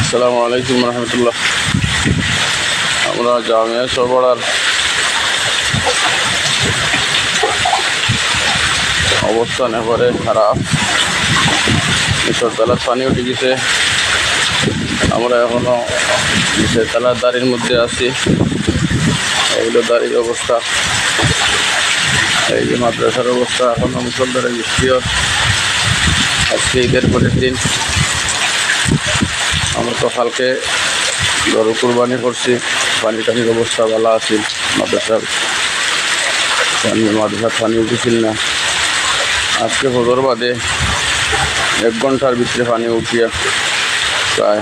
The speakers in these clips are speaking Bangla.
আসসালামু আলাইকুম রহমতুল্লাহ। আমরা জামিয়া সরবরার অবস্থান এবারে খারাপ, নিচতলার পানি উঠে গেছে। আমরা এখনো নিচের তলার দাঁড়ির মধ্যে আছি। এইগুলো দাঁড়ির অবস্থা, এই যে মাদ্রাসার অবস্থা। এখনো মুসলধারে বৃষ্টিও। আজকে ঈদের পরের দিন। আমরা তো কালকে গরু কুরবানি করছি। পানি টানির অবস্থা ভালো আছিল। মাদ্রাসার পানি উঠেছিল না। আজকে ফজর বাদে 1 ঘন্টার ভিতরে পানি উঠিয়া প্রায়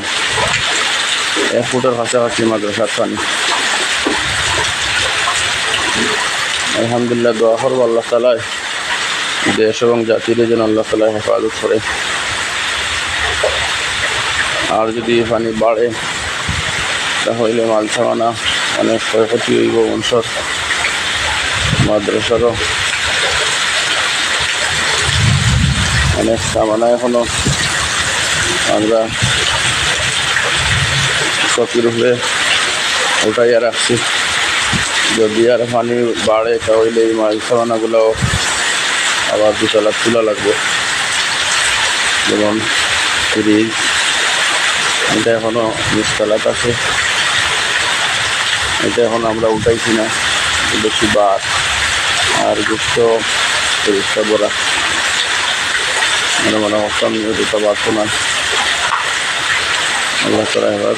1 ফুটের কাছাকাছি মাদ্রাসার পানি। আলহামদুলিল্লাহ, দোয়া করব আল্লাহ তাআলা দেশ এবং জাতির যেন আল্লাহ তাআলা হেফাজত করে। আর যদি পানি বাড়ে তাহলে মাল সামানা অনেক ক্ষয়ক্ষতি হইব। মানুষের মাদ্রাসারও অনেক সামানা এখনো আমরা চকির উপরে উঠাইয়া রাখছি। যদি আর পানি বাড়ে তাহলে এই মাল সামানাগুলোও আবার দুতলা তোলা লাগবে। যেমন ফ্রিজ, এটা এখনো নিচতলাত আছে। এটা এখন আমরা উঠাইছি না, বেশি বার আর গুপ্ত পরিষ্কার বলা মানে মনে হতাম দুটো বাড়তো না। আল্লাহ তাআলা এবার